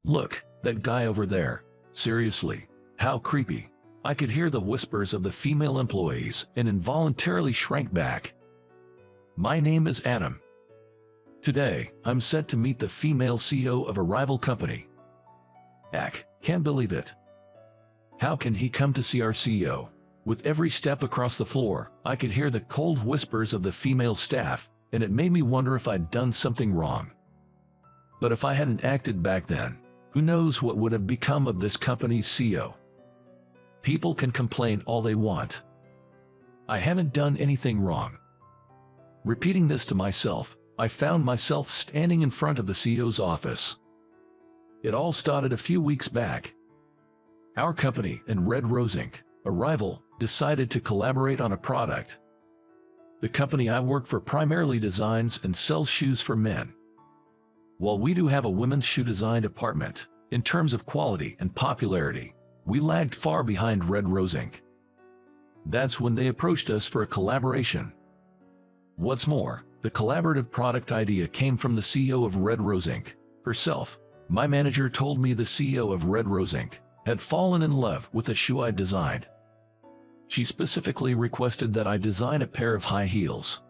Look, that guy over there. Seriously, how creepy. I could hear the whispers of the female employees and involuntarily shrank back. My name is Adam. Today, I'm set to meet the female CEO of a rival company. Can't believe it. How can he come to see our CEO? With every step across the floor, I could hear the cold whispers of the female staff, and it made me wonder if I'd done something wrong. But if I hadn't acted back then, who knows what would have become of this company's CEO? People can complain all they want. I haven't done anything wrong. Repeating this to myself, I found myself standing in front of the CEO's office. It all started a few weeks back. Our company and Red Rose Inc., a rival, decided to collaborate on a product. The company I work for primarily designs and sells shoes for men. While we do have a women's shoe design department, in terms of quality and popularity, we lagged far behind Red Rose Inc. That's when they approached us for a collaboration. What's more, the collaborative product idea came from the CEO of Red Rose Inc. herself. My manager told me the CEO of Red Rose Inc. had fallen in love with the shoe I designed. She specifically requested that I design a pair of high heels.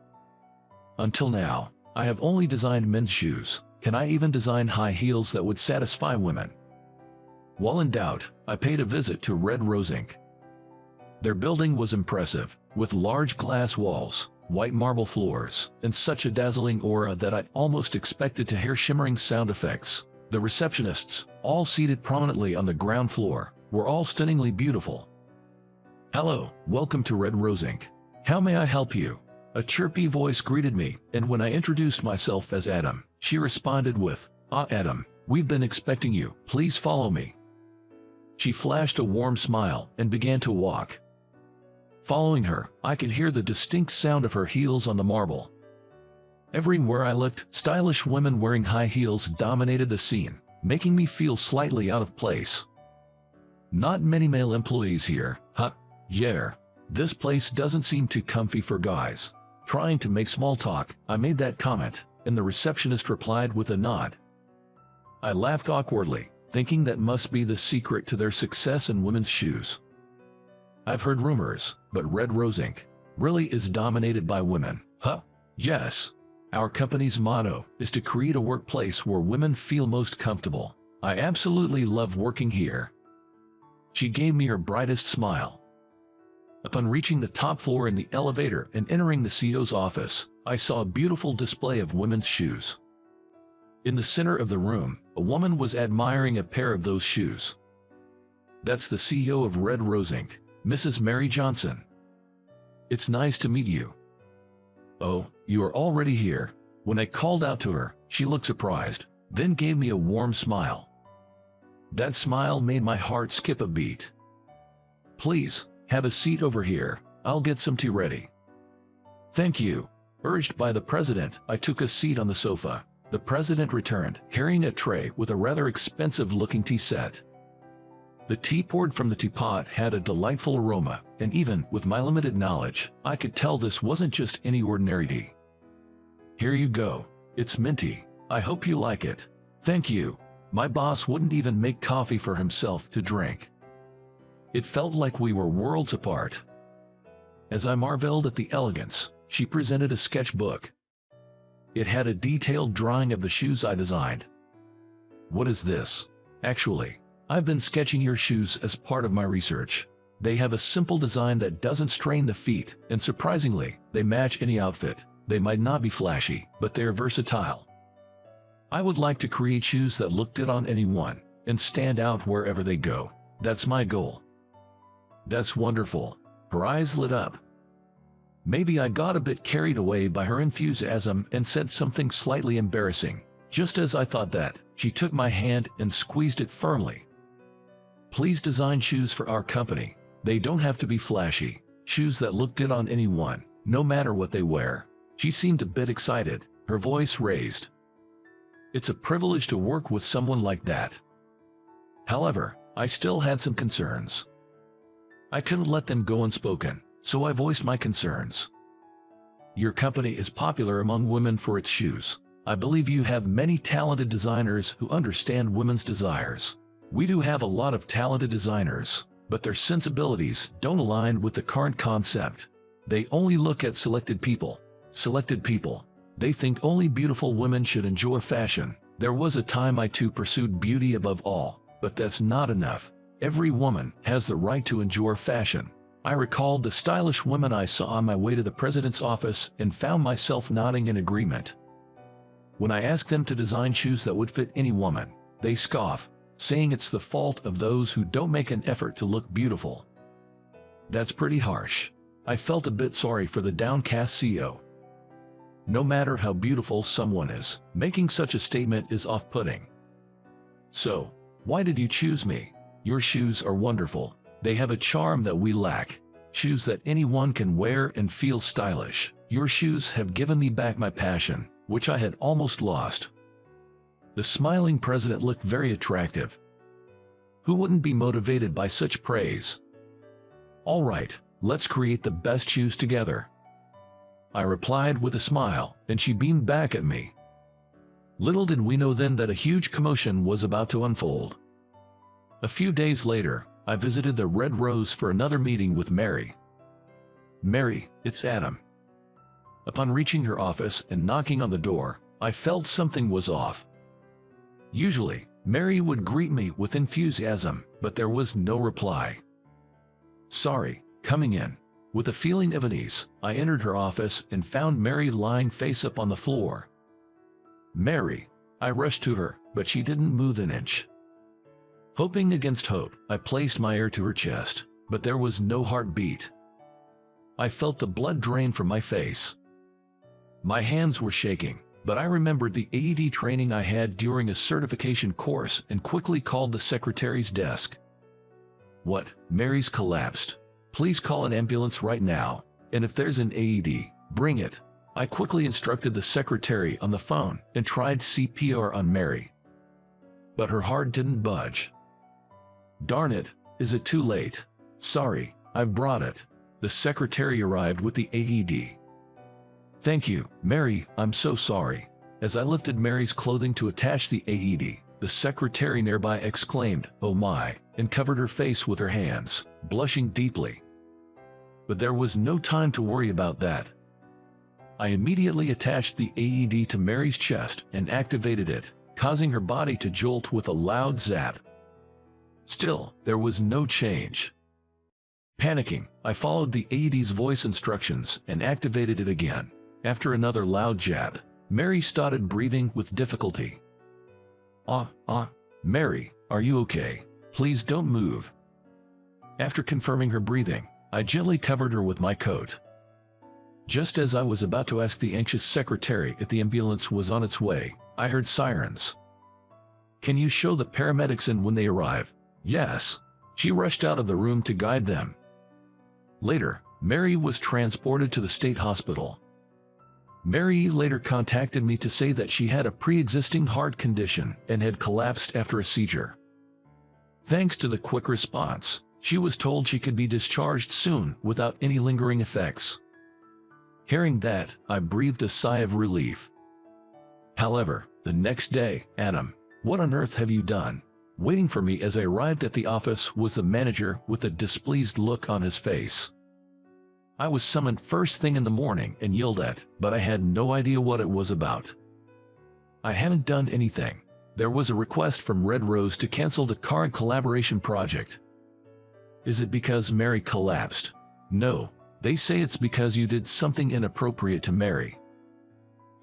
Until now, I have only designed men's shoes. Can I even design high heels that would satisfy women? While in doubt, I paid a visit to Red Rose Inc. Their building was impressive, with large glass walls, white marble floors, and such a dazzling aura that I almost expected to hear shimmering sound effects. The receptionists, all seated prominently on the ground floor, were all stunningly beautiful. "Hello, welcome to Red Rose Inc. How may I help you?" A chirpy voice greeted me, and when I introduced myself as Adam, she responded with, Adam, we've been expecting you, please follow me." She flashed a warm smile and began to walk. Following her, I could hear the distinct sound of her heels on the marble. Everywhere I looked, stylish women wearing high heels dominated the scene, making me feel slightly out of place. Not many male employees here, huh? Yeah, this place doesn't seem too comfy for guys. Trying to make small talk, I made that comment, and the receptionist replied with a nod. I laughed awkwardly, thinking that must be the secret to their success in women's shoes. I've heard rumors, but Red Rose Inc. really is dominated by women, huh? Yes. Our company's motto is to create a workplace where women feel most comfortable. I absolutely love working here. She gave me her brightest smile. Upon reaching the top floor in the elevator and entering the CEO's office, I saw a beautiful display of women's shoes. In the center of the room, a woman was admiring a pair of those shoes. That's the CEO of Red Rose Inc., Mrs. Mary Johnson. "It's nice to meet you." "Oh, you are already here." When I called out to her, she looked surprised, then gave me a warm smile. That smile made my heart skip a beat. "Please, have a seat over here, I'll get some tea ready." "Thank you." Urged by the president, I took a seat on the sofa. The president returned, carrying a tray with a rather expensive-looking tea set. The tea poured from the teapot had a delightful aroma, and even with my limited knowledge, I could tell this wasn't just any ordinary tea. "Here you go. It's minty. I hope you like it." "Thank you." My boss wouldn't even make coffee for himself to drink. It felt like we were worlds apart. As I marveled at the elegance, she presented a sketchbook. It had a detailed drawing of the shoes I designed. "What is this?" "Actually, I've been sketching your shoes as part of my research. They have a simple design that doesn't strain the feet, and surprisingly, they match any outfit. They might not be flashy, but they're versatile. I would like to create shoes that look good on anyone, and stand out wherever they go. That's my goal." "That's wonderful." Her eyes lit up. Maybe I got a bit carried away by her enthusiasm and said something slightly embarrassing. Just as I thought that, she took my hand and squeezed it firmly. "Please design shoes for our company. They don't have to be flashy. Shoes that look good on anyone, no matter what they wear." She seemed a bit excited, her voice raised. It's a privilege to work with someone like that. However, I still had some concerns. I couldn't let them go unspoken, so I voiced my concerns. "Your company is popular among women for its shoes. I believe you have many talented designers who understand women's desires. We do have a lot of talented designers, but their sensibilities don't align with the current concept. They only look at selected people. They think only beautiful women should enjoy fashion. There was a time I too pursued beauty above all, but that's not enough. Every woman has the right to enjoy fashion. I recalled the stylish women I saw on my way to the president's office and found myself nodding in agreement. When I asked them to design shoes that would fit any woman, they scoff, saying it's the fault of those who don't make an effort to look beautiful. That's pretty harsh. I felt a bit sorry for the downcast CEO. No matter how beautiful someone is, making such a statement is off-putting. So, why did you choose me? Your shoes are wonderful. They have a charm that we lack. Shoes that anyone can wear and feel stylish. Your shoes have given me back my passion, which I had almost lost. The smiling president looked very attractive. Who wouldn't be motivated by such praise? All right, let's create the best shoes together. I replied with a smile, and she beamed back at me. Little did we know then that a huge commotion was about to unfold. A few days later, I visited the Red Rose for another meeting with Mary. Mary, it's Adam. Upon reaching her office and knocking on the door, I felt something was off. Usually, Mary would greet me with enthusiasm, but there was no reply. Sorry, coming in. With a feeling of unease, I entered her office and found Mary lying face up on the floor. Mary, I rushed to her, but she didn't move an inch. Hoping against hope, I placed my ear to her chest, but there was no heartbeat. I felt the blood drain from my face. My hands were shaking, but I remembered the AED training I had during a certification course and quickly called the secretary's desk. What? Mary's collapsed. Please call an ambulance right now, and if there's an AED, bring it. I quickly instructed the secretary on the phone and tried CPR on Mary. But her heart didn't budge. Darn it, is it too late? Sorry, I've brought it. The secretary arrived with the AED. Thank you, Mary, I'm so sorry. As I lifted Mary's clothing to attach the AED, the secretary nearby exclaimed, "Oh my," and covered her face with her hands, blushing deeply. But there was no time to worry about that. I immediately attached the AED to Mary's chest and activated it, causing her body to jolt with a loud zap. Still, there was no change. Panicking, I followed the AED's voice instructions and activated it again. After another loud jab, Mary started breathing with difficulty. Mary, are you okay? Please don't move. After confirming her breathing, I gently covered her with my coat. Just as I was about to ask the anxious secretary if the ambulance was on its way, I heard sirens. Can you show the paramedics in when they arrive? Yes. She rushed out of the room to guide them. Later, Mary was transported to the state hospital. Mary later contacted me to say that she had a pre-existing heart condition and had collapsed after a seizure. Thanks to the quick response, she was told she could be discharged soon without any lingering effects. Hearing that, I breathed a sigh of relief. However, the next day, Adam, what on earth have you done? Waiting for me as I arrived at the office was the manager with a displeased look on his face. I was summoned first thing in the morning and yelled at, but I had no idea what it was about. I hadn't done anything. There was a request from Red Rose to cancel the current collaboration project. Is it because Mary collapsed? No, they say it's because you did something inappropriate to Mary.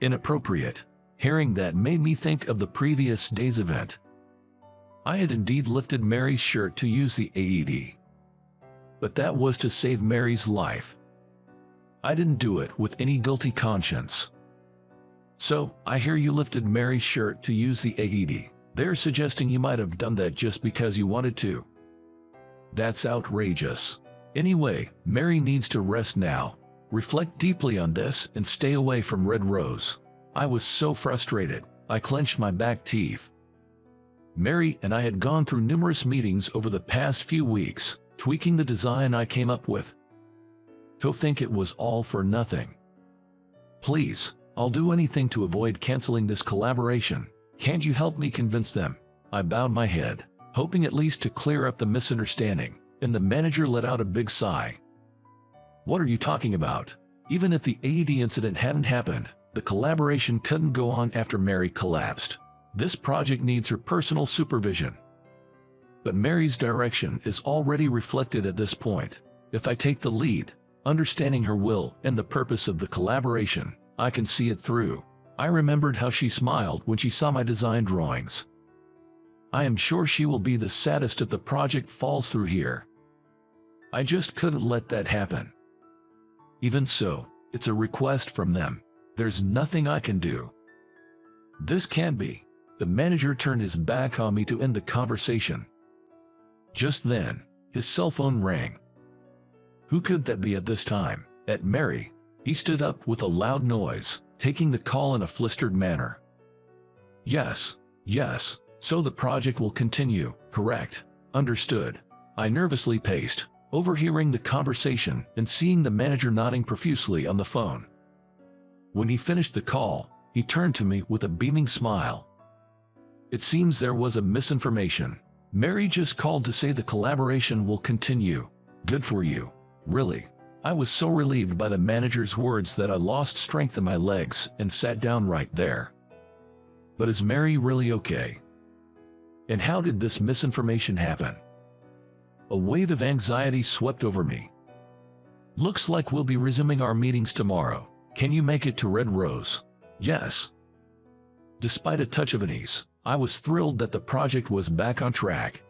Inappropriate. Hearing that made me think of the previous day's event. I had indeed lifted Mary's shirt to use the AED. But that was to save Mary's life. I didn't do it with any guilty conscience. So, I hear you lifted Mary's shirt to use the AED. They're suggesting you might have done that just because you wanted to. That's outrageous. Anyway, Mary needs to rest now. Reflect deeply on this and stay away from Red Rose. I was so frustrated, I clenched my back teeth. Mary and I had gone through numerous meetings over the past few weeks, tweaking the design I came up with. To think it was all for nothing. Please, I'll do anything to avoid canceling this collaboration. Can't you help me convince them? I bowed my head, hoping at least to clear up the misunderstanding, and the manager let out a big sigh. What are you talking about? Even if the AED incident hadn't happened, the collaboration couldn't go on after Mary collapsed. This project needs her personal supervision. But Mary's direction is already reflected at this point. If I take the lead, understanding her will and the purpose of the collaboration, I can see it through. I remembered how she smiled when she saw my design drawings. I am sure she will be the saddest if the project falls through here. I just couldn't let that happen. Even so, it's a request from them. There's nothing I can do. This can't be. The manager turned his back on me to end the conversation. Just then, his cell phone rang. Who could that be at this time? At Mary. He stood up with a loud noise, taking the call in a flustered manner. Yes, so the project will continue, correct? Understood. I nervously paced, overhearing the conversation and seeing the manager nodding profusely on the phone. When he finished the call, he turned to me with a beaming smile. It seems there was a misinformation. Mary just called to say the collaboration will continue. Good for you. Really. I was so relieved by the manager's words that I lost strength in my legs and sat down right there. But is Mary really okay? And how did this misinformation happen? A wave of anxiety swept over me. Looks like we'll be resuming our meetings tomorrow. Can you make it to Red Rose? Yes. Despite a touch of unease, I was thrilled that the project was back on track.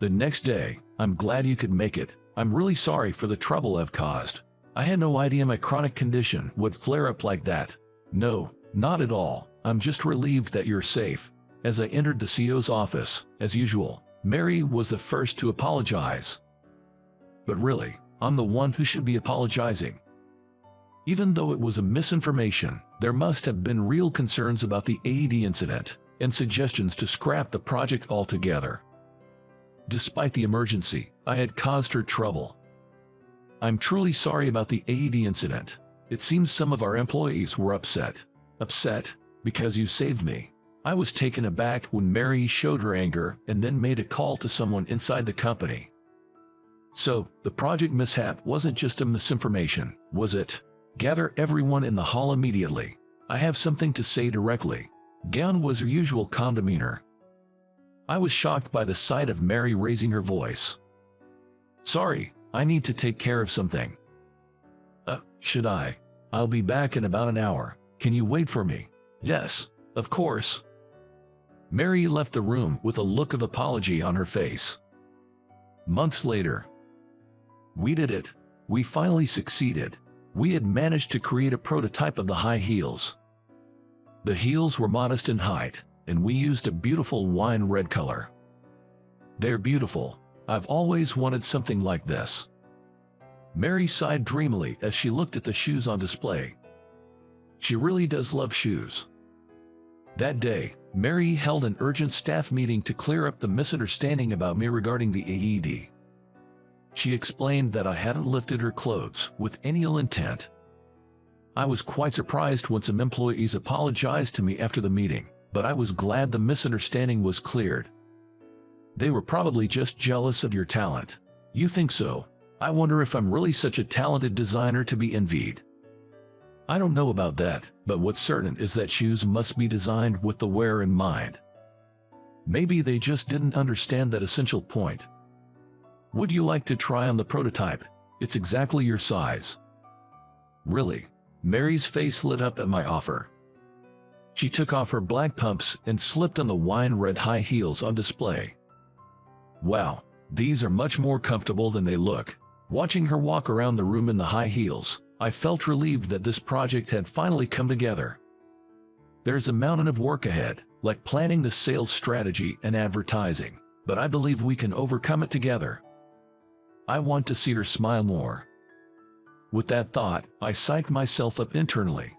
The next day, I'm glad you could make it. I'm really sorry for the trouble I've caused. I had no idea my chronic condition would flare up like that. No, not at all. I'm just relieved that you're safe. As I entered the CEO's office, as usual, Mary was the first to apologize. But really, I'm the one who should be apologizing. Even though it was a misinformation, there must have been real concerns about the AED incident and suggestions to scrap the project altogether. Despite the emergency, I had caused her trouble. I'm truly sorry about the AED incident. It seems some of our employees were upset. Upset because you saved me. I was taken aback when Mary showed her anger and then made a call to someone inside the company. So, the project mishap wasn't just a misinformation, was it? Gather everyone in the hall immediately. I have something to say directly. Gone was her usual calm demeanor. I was shocked by the sight of Mary raising her voice. Sorry, I need to take care of something. Should I? I'll be back in about an hour. Can you wait for me? Yes, of course. Mary left the room with a look of apology on her face. Months later. We did it. We finally succeeded. We had managed to create a prototype of the high heels. The heels were modest in height, and we used a beautiful wine red color. They're beautiful. I've always wanted something like this. Mary sighed dreamily as she looked at the shoes on display. She really does love shoes. That day, Mary held an urgent staff meeting to clear up the misunderstanding about me regarding the AED. She explained that I hadn't lifted her clothes with any ill intent. I was quite surprised when some employees apologized to me after the meeting, but I was glad the misunderstanding was cleared. They were probably just jealous of your talent. You think so? I wonder if I'm really such a talented designer to be envied. I don't know about that, but what's certain is that shoes must be designed with the wearer in mind. Maybe they just didn't understand that essential point. Would you like to try on the prototype? It's exactly your size. Really? Mary's face lit up at my offer. She took off her black pumps and slipped on the wine red high heels on display. Wow, these are much more comfortable than they look. Watching her walk around the room in the high heels, I felt relieved that this project had finally come together. There's a mountain of work ahead, like planning the sales strategy and advertising, but I believe we can overcome it together. I want to see her smile more. With that thought, I psyched myself up internally.